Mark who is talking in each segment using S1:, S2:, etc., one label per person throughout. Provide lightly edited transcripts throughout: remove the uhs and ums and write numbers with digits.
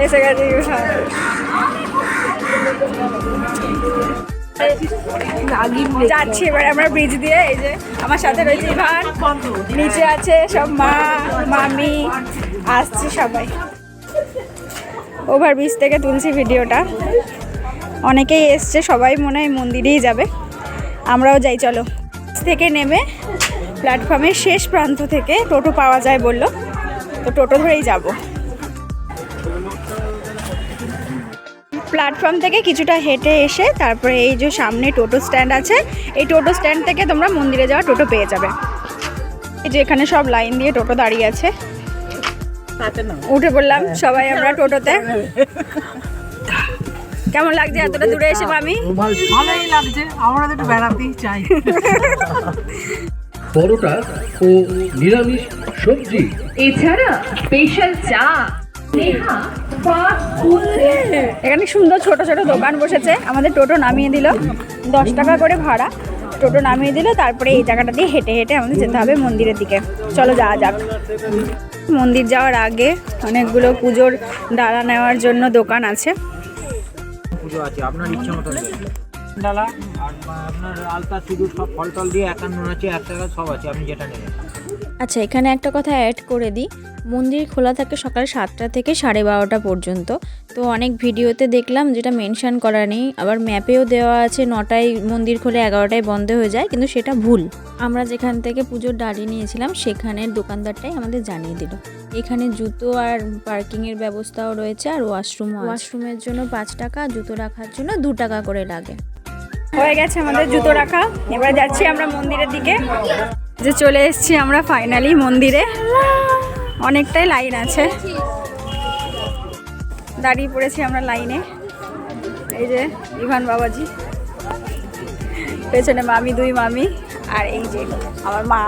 S1: এসে গেছে যাচ্ছি এবার আমরা ব্রিজ দিয়ে। এই যে আমার সাথে রয়েছে ইভান, নিচে আছে সব মা মামি, আসছে সবাই। ওভারব্রিজ থেকে তুলছি ভিডিওটা, অনেকেই এসছে, সবাই মনে হয় মন্দিরেই যাবে, আমরাও যাই। চলো, থেকে নেমে প্ল্যাটফর্মের শেষ প্রান্ত থেকে টোটো পাওয়া যায় বললো, তো টোটো ধরেই যাব। প্ল্যাটফর্ম থেকে কিছুটা হেঁটে এসে তারপরে এই যে সামনে টোটো স্ট্যান্ড আছে, এই টোটো স্ট্যান্ড থেকে তোমরা মন্দিরে যাওয়া টোটো পেয়ে যাবে। এই যে এখানে সব লাইন দিয়ে টোটো দাঁড়িয়ে আছে, উঠে পড়লাম সবাই আমরা টোটোতে। কেমন লাগছে এতটা দূরে এসে মামি?
S2: ভালোই লাগছে, আমরা তো একটু বেড়াতেই চাই।
S3: পরোটা ও নিরামিষ সবজি,
S4: এছাড়া স্পেশাল চা।
S1: এখানে সুন্দর ছোট ছোট দোকান বসেছে। আমাদের টোটো নামিয়ে দিল, 10 টাকা করে ভাড়া, টোটো নামিয়ে দিল। তারপরে এই জায়গাটা দিয়ে হেঁটে হেঁটে আমাদের যেতে হবে মন্দিরের দিকে। চলো যাওয়া যাক। মন্দির যাওয়ার আগে অনেকগুলো পুজোর ডালা নেওয়ার জন্য দোকান আছে।
S2: পুজো আছে আপনার ইচ্ছা মতো ডালা, আর আপনার আলতা সিঁদুর সব ফল টল দিয়ে 51 আছে, 1 টাকা সব আছে, আপনি যেটা নেবেন।
S5: আচ্ছা, এখানে একটা কথা অ্যাড করে দিই, মন্দির খোলা থাকে সকাল 7টা থেকে 12:30 পর্যন্ত। তো অনেক ভিডিওতে দেখলাম যেটা মেনশন করা নেই, আবার ম্যাপেও দেওয়া আছে 9টায় মন্দির খোলে 11টায় বন্ধ হয়ে যায়, কিন্তু সেটা ভুল। আমরা যেখান থেকে পুজোর ডালি নিয়েছিলাম সেখানের দোকানদারটাই আমাদের জানিয়ে দিল। এখানে জুতো আর পার্কিংয়ের ব্যবস্থাও রয়েছে, আর ওয়াশরুমের জন্য 5 টাকা, জুতো রাখার জন্য 2 টাকা করে লাগে।
S1: হয়ে গেছে আমাদের জুতো রাখা, এবার যাচ্ছি আমরা মন্দিরের দিকে। যে চলে এসেছি আমরা ফাইনালি মন্দিরে, অনেকটাই লাইন আছে, দাঁড়িয়ে পড়েছি আমরা লাইনে। এই যে ইভান বাবাজি, পেছনে মামি, 2 মামি, আর এই যে আমার মা।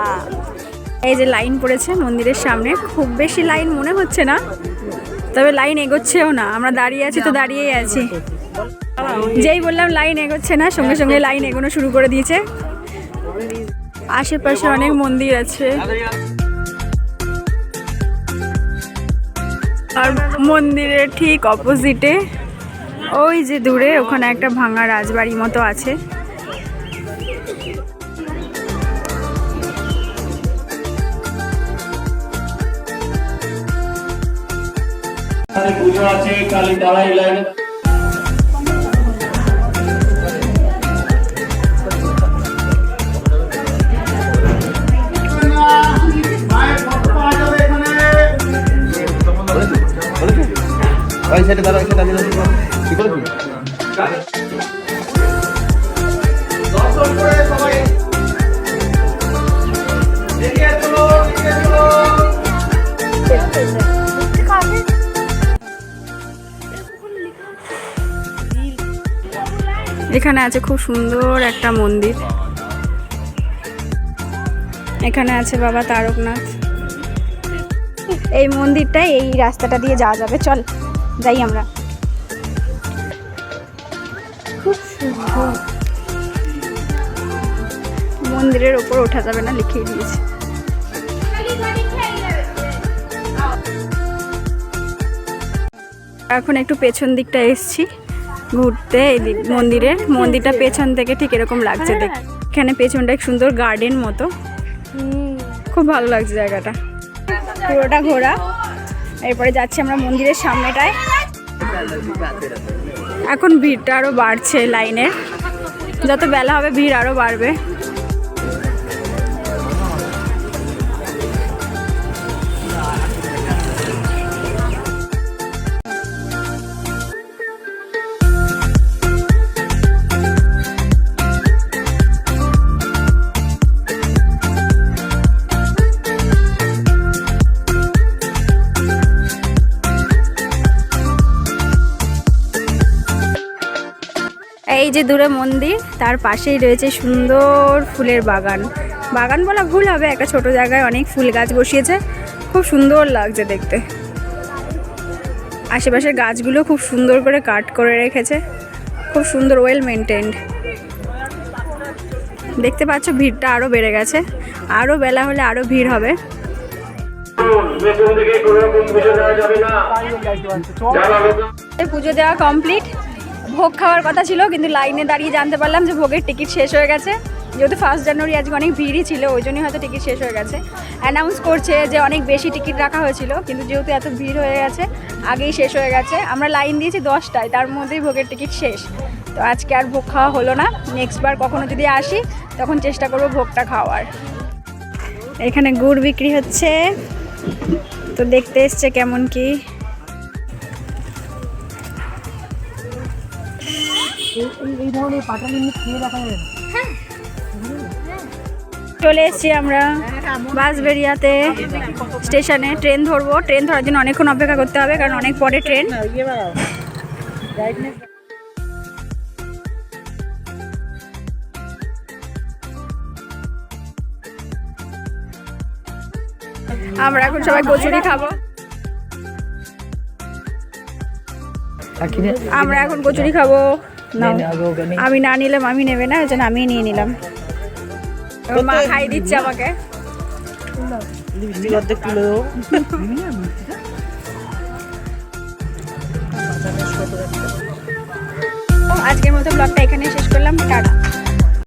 S1: এই যে লাইন পড়েছে মন্দিরের সামনে, খুব বেশি লাইন মনে হচ্ছে না, তবে লাইন এগোচ্ছেও না। আমরা দাঁড়িয়ে আছি তো দাঁড়িয়েই আছি, যেই বললাম লাইন এগোচ্ছে না, সঙ্গে সঙ্গে লাইন এগোনো শুরু করে দিয়েছে। আশেপাশে অনেক মন্দির আছে, আর মন্দিরের ঠিক অপোজিটে ওই যে দূরে ওখানে একটা ভাঙা রাজবাড়ি মতো আছে।
S3: পুজো আছে কালী দাঁড়াই লাইন।
S1: এখানে আছে খুব সুন্দর একটা মন্দির, এখানে আছে বাবা তারকনাথ। এই মন্দিরটাই এই রাস্তাটা দিয়ে যাওয়া যাবে, চল যাই আমরা। খুব সুন্দর, মন্দিরের ওপর ওঠা যাবে না, লিখিয়ে দিয়েছে। এখন একটু পেছন দিকটা এসছি ঘুরতে, এই মন্দিরটা পেছন থেকে ঠিক এরকম লাগছে দেখ। এখানে পেছনটা এক সুন্দর গার্ডেন মতো, খুব ভালো লাগছে জায়গাটা, পুরোটা ঘোরা। এরপরে যাচ্ছি আমরা মন্দিরের সামনেটায়। এখন ভিড়টা আরো বাড়ছে লাইনের, যত বেলা হবে ভিড় আরো বাড়বে। এই যে দূরে মন্দির, তার পাশেই রয়েছে সুন্দর ফুলের বাগান। বাগান বলা ভুল হবে, একটা ছোট জায়গায় অনেক ফুল গাছ বসিয়েছে, খুব সুন্দর লাগছে দেখতে। আশেপাশের গাছগুলো খুব সুন্দর করে কাট করে রেখেছে, খুব সুন্দর, ওয়েল মেনটেন্ড। দেখতে পাচ্ছ ভিড়টা আরও বেড়ে গেছে, আরও বেলা হলে আরও ভিড় হবে।
S3: পেছন থেকে কোনো রকম পুজো দেওয়া যাবে না। যারা লোক
S1: পুজো দেওয়া কমপ্লিট। ভোগ খাওয়ার কথা ছিল, কিন্তু লাইনে দাঁড়িয়ে জানতে পারলাম যে ভোগের টিকিট শেষ হয়ে গেছে। যেহেতু 1 জানুয়ারি আজকে অনেক ভিড়ই ছিল, ওই জন্যই হয়তো টিকিট শেষ হয়ে গেছে। অ্যানাউন্স করছে যে অনেক বেশি টিকিট রাখা হয়েছিল, কিন্তু যেহেতু এত ভিড় হয়ে গেছে আগেই শেষ হয়ে গেছে। আমরা লাইন দিয়েছি 10টায়, তার মধ্যেই ভোগের টিকিট শেষ। তো আজকে আর ভোগ খাওয়া হলো না। নেক্সট বার কখনো যদি আসি তখন চেষ্টা করবো ভোগটা খাওয়ার। এখানে গুড় বিক্রি হচ্ছে, তো দেখতে এসছে কেমন কি। চলে এসেছি আমরা বাঁশবেড়িয়াতে স্টেশনে। ট্রেন ধরবো, ট্রেন ধরার জন্য অনেকক্ষণ অপেক্ষা করতে হবে, কারণ অনেক পরে ট্রেন। আমরা এখন সবাই কচুরি খাবো। আমরা এখন কচুরি খাবো। নাও, আমি না নিলাম, আমি নেবে না, ওই জন্য আমি নিয়ে নিলাম। ওর মা খাই দিচ্ছে আমাকে। আজকের মতো ব্লগটা এখানে শেষ করলাম, টাটা।